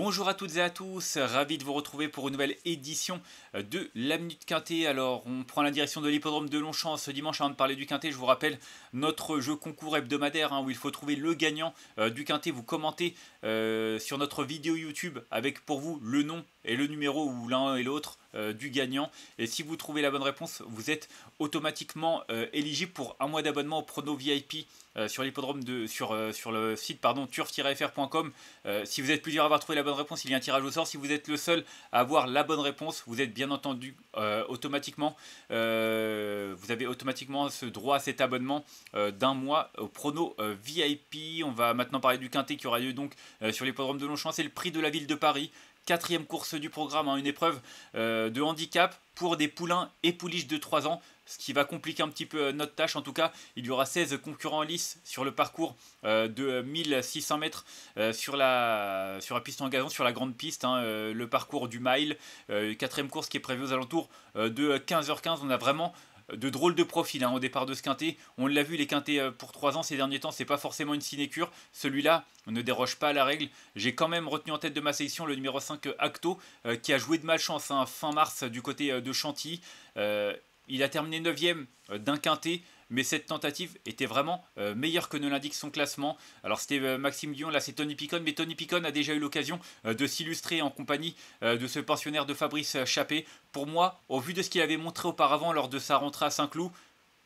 Bonjour à toutes et à tous, ravi de vous retrouver pour une nouvelle édition de la Minute Quintet. Alors on prend la direction de l'hippodrome de Longchamp ce dimanche. Avant de parler du Quintet, je vous rappelle notre jeu concours hebdomadaire où il faut trouver le gagnant du Quintet. Vous commentez sur notre vidéo YouTube avec pour vous le nom et le numéro ou l'un et l'autre du gagnant. Et si vous trouvez la bonne réponse, vous êtes automatiquement éligible pour un mois d'abonnement au prono VIP sur l'hippodrome sur le site turf-fr.com. Si vous êtes plusieurs à avoir trouvé la bonne réponse, il y a un tirage au sort. Si vous êtes le seul à avoir la bonne réponse, vous êtes bien entendu automatiquement vous avez automatiquement ce droit à cet abonnement d'un mois au prono VIP. On va maintenant parler du Quintet qui aura lieu donc sur l'hippodrome de Longchamp. C'est le prix de la ville de Paris. Quatrième course du programme, une épreuve de handicap pour des poulains et pouliches de 3 ans, ce qui va compliquer un petit peu notre tâche. En tout cas, il y aura 16 concurrents en lice sur le parcours de 1600 mètres sur la piste en gazon, sur la grande piste, le parcours du mile. Quatrième course qui est prévue aux alentours de 15h15. On a vraiment de drôles de profils au départ de ce quintet. On l'a vu, les quintets pour 3 ans ces derniers temps, c'est pas forcément une sinécure. Celui-là ne déroge pas à la règle. J'ai quand même retenu en tête de ma sélection le numéro 5 Acto, qui a joué de malchance fin mars du côté de Chantilly. Il a terminé 9ème d'un quintet, mais cette tentative était vraiment meilleure que ne l'indique son classement. Alors c'était Maxime Guillon, là c'est Tony Picon, mais Tony Picon a déjà eu l'occasion de s'illustrer en compagnie de ce pensionnaire de Fabrice Chappé. Pour moi, au vu de ce qu'il avait montré auparavant lors de sa rentrée à Saint-Cloud,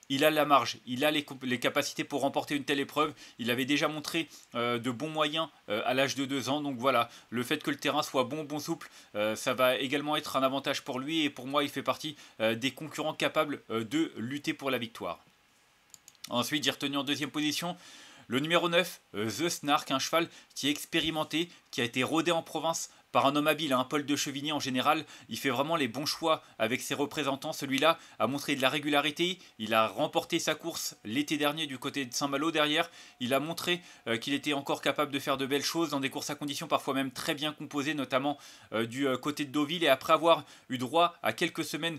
il a la marge, il a les capacités pour remporter une telle épreuve. Il avait déjà montré de bons moyens à l'âge de 2 ans. Donc voilà, le fait que le terrain soit bon souple, ça va également être un avantage pour lui. Et pour moi, il fait partie des concurrents capables de lutter pour la victoire. Ensuite, j'ai retenu en deuxième position le numéro 9, The Snark, un cheval qui est expérimenté, qui a été rodé en province par un homme habile, Paul de Chevigny en général. Il fait vraiment les bons choix avec ses représentants. Celui-là a montré de la régularité. Il a remporté sa course l'été dernier du côté de Saint-Malo derrière. Il a montré qu'il était encore capable de faire de belles choses dans des courses à conditions parfois même très bien composées, notamment du côté de Deauville. Et après avoir eu droit à quelques semaines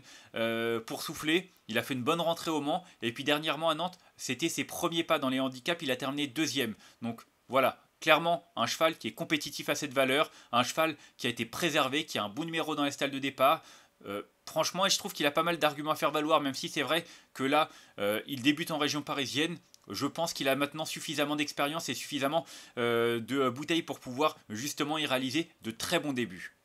pour souffler, il a fait une bonne rentrée au Mans. Et puis dernièrement à Nantes, c'était ses premiers pas dans les handicaps. Il a terminé 2e. Donc voilà. Clairement, un cheval qui est compétitif à cette valeur, un cheval qui a été préservé, qui a un bon numéro dans les stalles de départ. Franchement, et je trouve qu'il a pas mal d'arguments à faire valoir, même si c'est vrai que là, il débute en région parisienne. Je pense qu'il a maintenant suffisamment d'expérience et suffisamment de bouteilles pour pouvoir justement y réaliser de très bons débuts.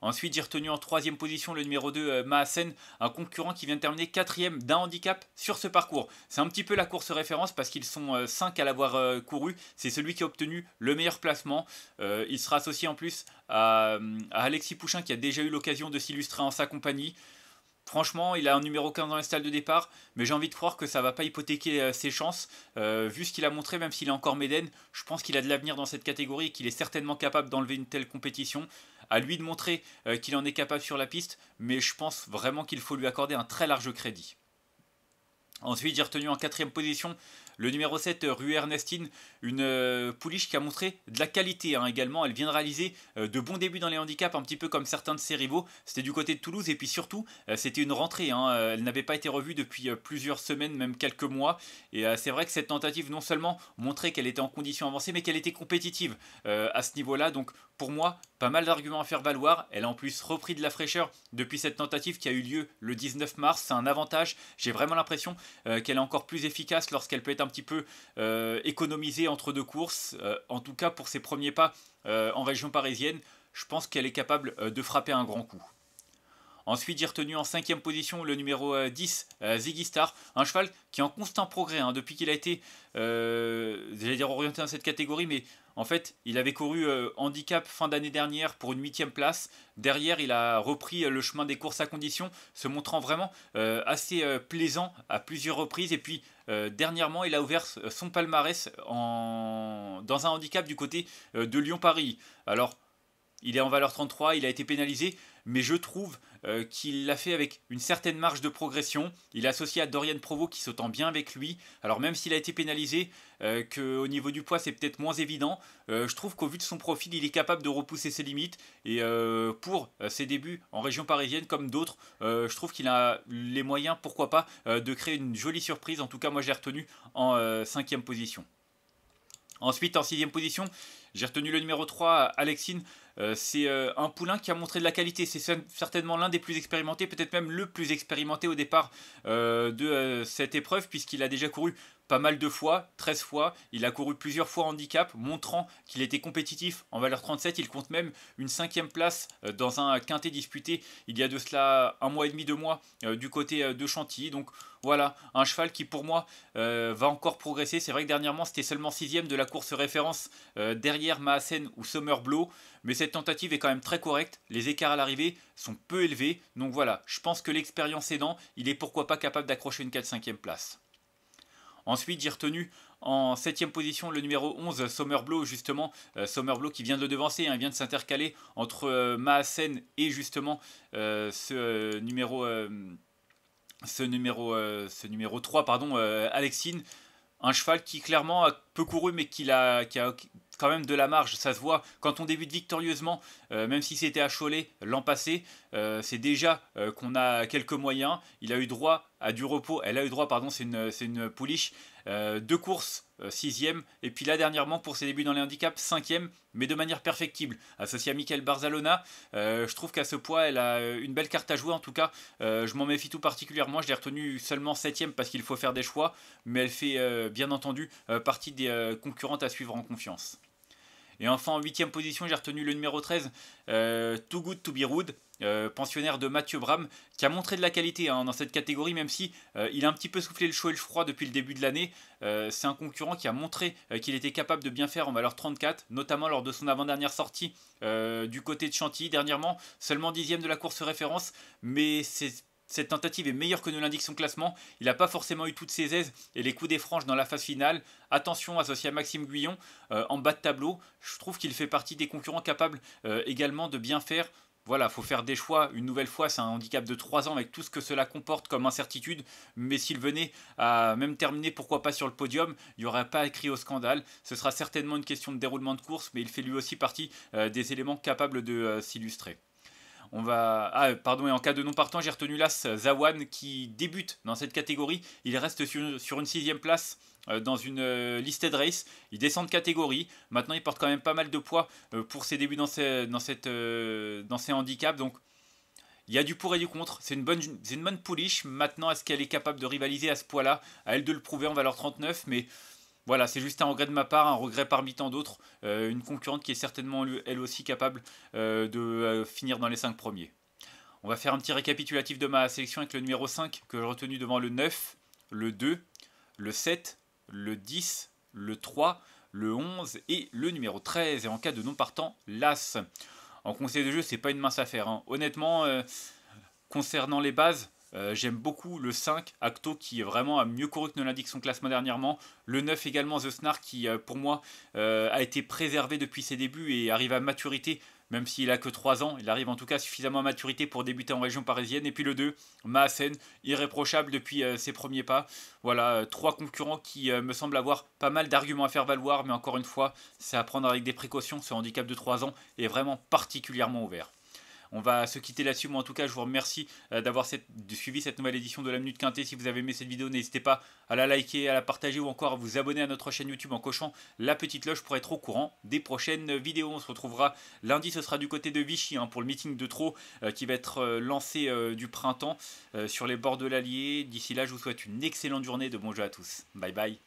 Ensuite, j'ai retenu en 3ème position le numéro 2, Maassen, un concurrent qui vient de terminer 4ème d'un handicap sur ce parcours. C'est un petit peu la course référence parce qu'ils sont 5 à l'avoir couru. C'est celui qui a obtenu le meilleur placement. Il sera associé en plus à Alexis Pouchin qui a déjà eu l'occasion de s'illustrer en sa compagnie. Franchement, il a un numéro 15 dans les stalles de départ, mais j'ai envie de croire que ça ne va pas hypothéquer ses chances. Vu ce qu'il a montré, même s'il est encore médène, je pense qu'il a de l'avenir dans cette catégorie et qu'il est certainement capable d'enlever une telle compétition. À lui de montrer qu'il en est capable sur la piste, mais je pense vraiment qu'il faut lui accorder un très large crédit. Ensuite, j'ai retenu en 4ème position le numéro 7, Rue Ernestine, une pouliche qui a montré de la qualité également. Elle vient de réaliser de bons débuts dans les handicaps, un petit peu comme certains de ses rivaux. C'était du côté de Toulouse et puis surtout, c'était une rentrée. Elle n'avait pas été revue depuis plusieurs semaines, même quelques mois. Et c'est vrai que cette tentative non seulement montrait qu'elle était en condition avancée, mais qu'elle était compétitive à ce niveau-là. Donc pour moi, pas mal d'arguments à faire valoir. Elle a en plus repris de la fraîcheur depuis cette tentative qui a eu lieu le 19 mars. C'est un avantage. J'ai vraiment l'impression qu'elle est encore plus efficace lorsqu'elle peut être un petit peu économisée entre deux courses. En tout cas, pour ses premiers pas en région parisienne, je pense qu'elle est capable de frapper un grand coup. Ensuite, j'ai retenu en 5ème position le numéro 10, Ziggy Star, un cheval qui est en constant progrès depuis qu'il a été, j'allais dire orienté dans cette catégorie, mais en fait, il avait couru handicap fin d'année dernière pour une 8ème place. Derrière, il a repris le chemin des courses à conditions, se montrant vraiment assez plaisant à plusieurs reprises. Et puis, dernièrement, il a ouvert son palmarès dans un handicap du côté de Lyon-Paris. Alors, il est en valeur 33, il a été pénalisé, mais je trouve qu'il l'a fait avec une certaine marge de progression. Il est associé à Dorian Provo qui s'entend bien avec lui. Alors même s'il a été pénalisé, qu'au niveau du poids c'est peut-être moins évident, je trouve qu'au vu de son profil, il est capable de repousser ses limites. Et pour ses débuts en région parisienne comme d'autres, je trouve qu'il a les moyens, pourquoi pas, de créer une jolie surprise. En tout cas, moi je l'ai retenu en 5ème position. Ensuite, en 6ème position, J'ai retenu le numéro 3, Alexine. C'est un poulain qui a montré de la qualité. C'est certainement l'un des plus expérimentés, peut-être même le plus expérimenté au départ de cette épreuve, puisqu'il a déjà couru pas mal de fois, 13 fois. Il a couru plusieurs fois en handicap, montrant qu'il était compétitif en valeur 37. Il compte même une 5e place dans un quintet disputé il y a de cela un mois et demi, 2 mois, du côté de Chantilly. Donc voilà, un cheval qui pour moi va encore progresser. C'est vrai que dernièrement c'était seulement 6e de la course référence derrière Maassen ou Summerblow. Mais cette tentative est quand même très correcte. Les écarts à l'arrivée sont peu élevés. Donc voilà, je pense que l'expérience aidant, il est pourquoi pas capable d'accrocher une 4-5e place. Ensuite, j'ai retenu en 7e position le numéro 11, Summerblow, justement. Summerblow qui vient de le devancer, il vient de s'intercaler entre Maassen et justement ce numéro 3, pardon, Alexine. Un cheval qui clairement a peu couru, mais qui a quand même de la marge. Ça se voit quand on débute victorieusement, même si c'était à Cholet l'an passé. C'est déjà qu'on a quelques moyens. Il a eu droit à du repos. Elle a eu droit, pardon, c'est une pouliche. 2 courses, 6e. Et puis là, dernièrement, pour ses débuts dans les handicaps, 5e, mais de manière perfectible. Associée à Michael Barzalona, je trouve qu'à ce poids, elle a une belle carte à jouer. En tout cas, je m'en méfie tout particulièrement. Je l'ai retenue seulement 7e parce qu'il faut faire des choix. Mais elle fait, bien entendu, partie des concurrentes à suivre en confiance. Et enfin, en 8e position, j'ai retenu le numéro 13, Too Good To Be Rude, pensionnaire de Mathieu Bram, qui a montré de la qualité dans cette catégorie, même si il a un petit peu soufflé le chaud et le froid depuis le début de l'année. C'est un concurrent qui a montré qu'il était capable de bien faire en valeur 34, notamment lors de son avant-dernière sortie du côté de Chantilly dernièrement, seulement 10e de la course référence, mais cette tentative est meilleure que ne l'indique son classement. Il n'a pas forcément eu toutes ses aises et les coups des franges dans la phase finale. Attention, associé à Maxime Guyon, en bas de tableau, je trouve qu'il fait partie des concurrents capables également de bien faire. Voilà, il faut faire des choix. Une nouvelle fois, c'est un handicap de 3 ans avec tout ce que cela comporte comme incertitude. Mais s'il venait à même terminer, pourquoi pas sur le podium, il n'y aurait pas à crier au scandale. Ce sera certainement une question de déroulement de course, mais il fait lui aussi partie des éléments capables de s'illustrer. Et en cas de non partant, j'ai retenu l'As Zawan qui débute dans cette catégorie. Il reste sur une 6e place dans une listed race. Il descend de catégorie. Maintenant, il porte quand même pas mal de poids pour ses débuts dans ces handicaps. Donc, il y a du pour et du contre. C'est une bonne pouliche. Maintenant, est-ce qu'elle est capable de rivaliser à ce poids-là? À elle de le prouver en valeur 39, mais voilà, c'est juste un regret de ma part, un regret parmi tant d'autres. Une concurrente qui est certainement elle aussi capable de finir dans les 5 premiers. On va faire un petit récapitulatif de ma sélection avec le numéro 5 que j'ai retenu devant le 9, le 2, le 7, le 10, le 3, le 11 et le numéro 13. Et en cas de non partant, l'As. En conseil de jeu, c'est pas une mince affaire. Honnêtement, concernant les bases, j'aime beaucoup le 5, Acto, qui vraiment a mieux couru que ne l'indique son classement dernièrement. Le 9 également, The Snar, qui pour moi a été préservé depuis ses débuts et arrive à maturité, même s'il a que 3 ans. Il arrive en tout cas suffisamment à maturité pour débuter en région parisienne. Et puis le 2, Maassen, irréprochable depuis ses premiers pas. Voilà, 3 concurrents qui me semblent avoir pas mal d'arguments à faire valoir. Mais encore une fois, c'est à prendre avec des précautions. Ce handicap de 3 ans est vraiment particulièrement ouvert. On va se quitter là-dessus. Moi, en tout cas, je vous remercie d'avoir suivi cette nouvelle édition de la Minute Quintet. Si vous avez aimé cette vidéo, n'hésitez pas à la liker, à la partager ou encore à vous abonner à notre chaîne YouTube en cochant la petite cloche pour être au courant des prochaines vidéos. On se retrouvera lundi, ce sera du côté de Vichy pour le meeting de Trot qui va être lancé du printemps sur les bords de l'Allier. D'ici là, je vous souhaite une excellente journée, de bons jeux à tous. Bye bye.